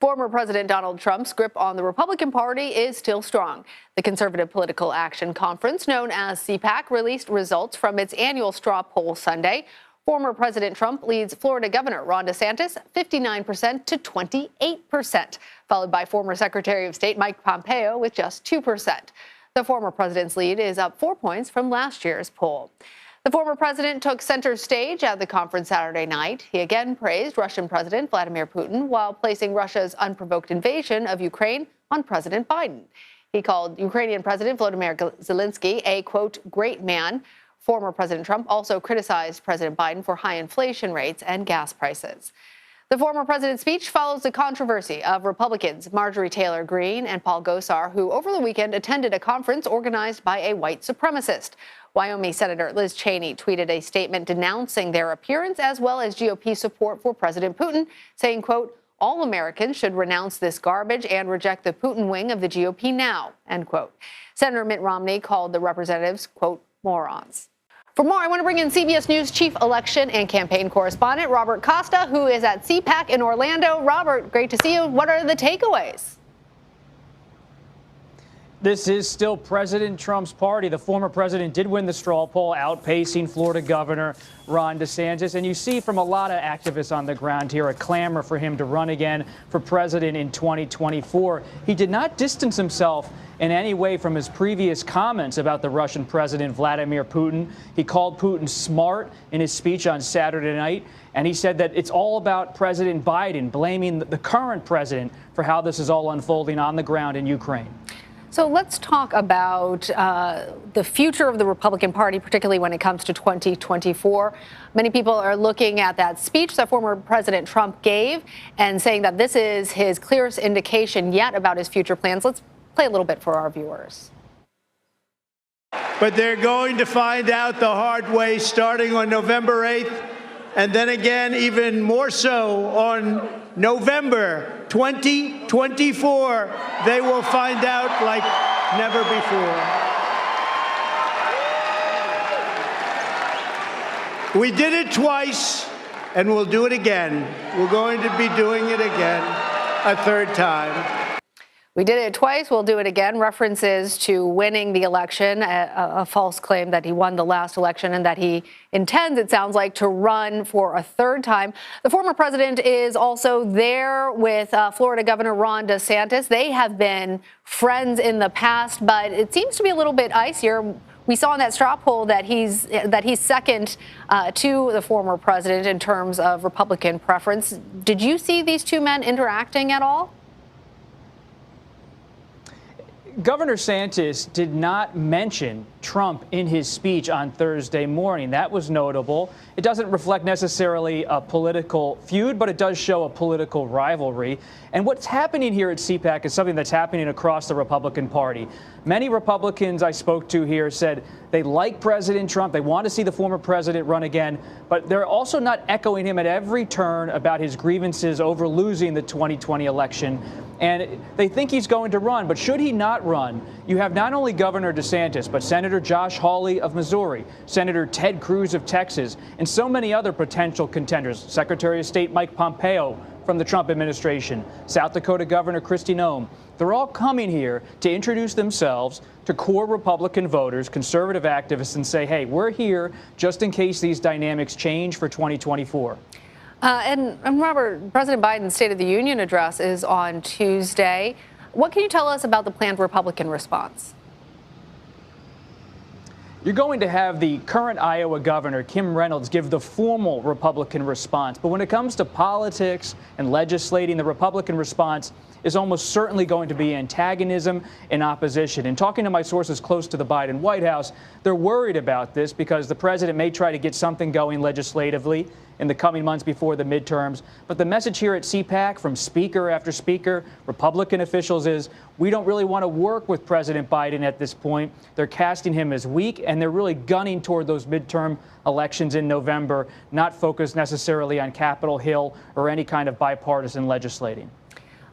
Former President Donald Trump's grip on the Republican Party is still strong. The Conservative Political Action Conference, known as CPAC, released results from its annual straw poll Sunday. Former President Trump leads Florida Governor Ron DeSantis 59% to 28%, followed by former Secretary of State Mike Pompeo with just 2%. The former president's lead is up 4 points from last year's poll. The former president took center stage at the conference Saturday night. He again praised Russian President Vladimir Putin while placing Russia's unprovoked invasion of Ukraine on President Biden. He called Ukrainian President Volodymyr Zelensky a, quote, great man. Former President Trump also criticized President Biden for high inflation rates and gas prices. The former president's speech follows the controversy of Republicans Marjorie Taylor Greene and Paul Gosar, who over the weekend attended a conference organized by a white supremacist. Wyoming Senator Liz Cheney tweeted a statement denouncing their appearance as well as GOP support for President Putin, saying, quote, all Americans should renounce this garbage and reject the Putin wing of the GOP now, end quote. Senator Mitt Romney called the representatives, quote, morons. For more, I want to bring in CBS News chief election and campaign correspondent Robert Costa, who is at CPAC in Orlando. Robert, great to see you. What are the takeaways? This is still President Trump's party. The former president did win the straw poll, outpacing Florida Governor Ron DeSantis. And you see from a lot of activists on the ground here a clamor for him to run again for president in 2024. He did not distance himself in any way from his previous comments about the Russian president, Vladimir Putin. He called Putin smart in his speech on Saturday night. And he said that it's all about President Biden, blaming the current president for how this is all unfolding on the ground in Ukraine. So let's talk about the future of the Republican Party, particularly when it comes to 2024. Many people are looking at that speech that former President Trump gave and saying that this is his clearest indication yet about his future plans. Let's play a little bit for our viewers. But they're going to find out the hard way starting on November 8th, and then again even more so on November 2024. They will find out like never before. We did it twice, and we'll do it again. We're going to be doing it again a third time. We did it twice. We'll do it again. References to winning the election, a false claim that he won the last election and that he intends, it sounds like, to run for a third time. The former president is also there with Florida Governor Ron DeSantis. They have been friends in the past, but it seems to be a little bit icier. We saw in that straw poll that he's second to the former president in terms of Republican preference. Did you see these two men interacting at all? Governor DeSantis did not mention Trump in his speech on Thursday morning. That was notable. It doesn't reflect necessarily a political feud, but it does show a political rivalry. And what's happening here at CPAC is something that's happening across the Republican Party. Many Republicans I spoke to here said they like President Trump. They want to see the former president run again, but they're also not echoing him at every turn about his grievances over losing the 2020 election. And they think he's going to run. But should he not run, you have not only Governor DeSantis, but Senator Josh Hawley of Missouri, Senator Ted Cruz of Texas, and so many other potential contenders. Secretary of State Mike Pompeo from the Trump administration, South Dakota Governor Kristi Noem. They're all coming here to introduce themselves to core Republican voters, conservative activists, and say, hey, we're here just in case these dynamics change for 2024. And Robert, President Biden's State of the Union address is on Tuesday. What can you tell us about the planned Republican response? You're going to have the current Iowa governor, Kim Reynolds, give the formal Republican response. But when it comes to politics and legislating, the Republican response is almost certainly going to be antagonism and opposition. And talking to my sources close to the Biden White House, they're worried about this because the president may try to get something going legislatively in the coming months before the midterms. But the message here at CPAC from speaker after speaker, Republican officials is we don't really want to work with President Biden at this point. They're casting him as weak, and they're really gunning toward those midterm elections in November, not focused necessarily on Capitol Hill or any kind of bipartisan legislating.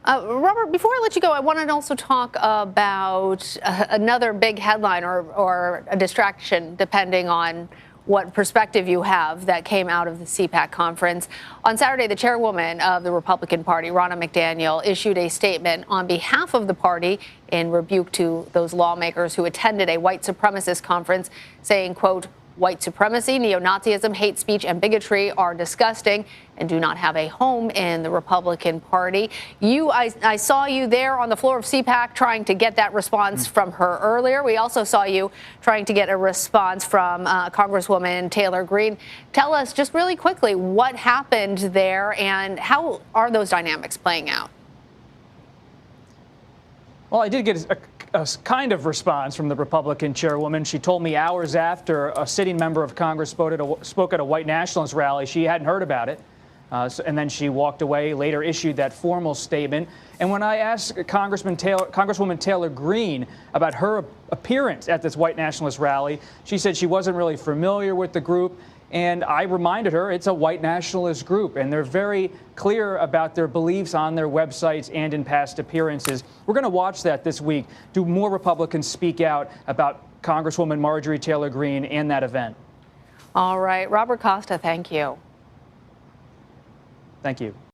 Robert, before I let you go, I want to also talk about another big headline or a distraction, depending on what perspective you have that came out of the CPAC conference. On Saturday, the chairwoman of the Republican Party, Ronna McDaniel, issued a statement on behalf of the party in rebuke to those lawmakers who attended a white supremacist conference, saying, quote, "White supremacy, neo-Nazism, hate speech, and bigotry are disgusting and do not have a home in the Republican Party." I saw you there on the floor of CPAC trying to get that response from her earlier. We also saw you trying to get a response from Congresswoman Taylor Greene. Tell us just really quickly what happened there and how are those dynamics playing out? Well, I did get a kind of response from the Republican chairwoman. She told me hours after a sitting member of Congress spoke at a white nationalist rally, she hadn't heard about it. And then she walked away, later issued that formal statement. And when I asked Congresswoman Taylor Greene about her appearance at this white nationalist rally, she said she wasn't really familiar with the group. And I reminded her it's a white nationalist group, and they're very clear about their beliefs on their websites and in past appearances. We're going to watch that this week. Do more Republicans speak out about Congresswoman Marjorie Taylor Greene and that event? All right. Robert Costa, thank you. Thank you.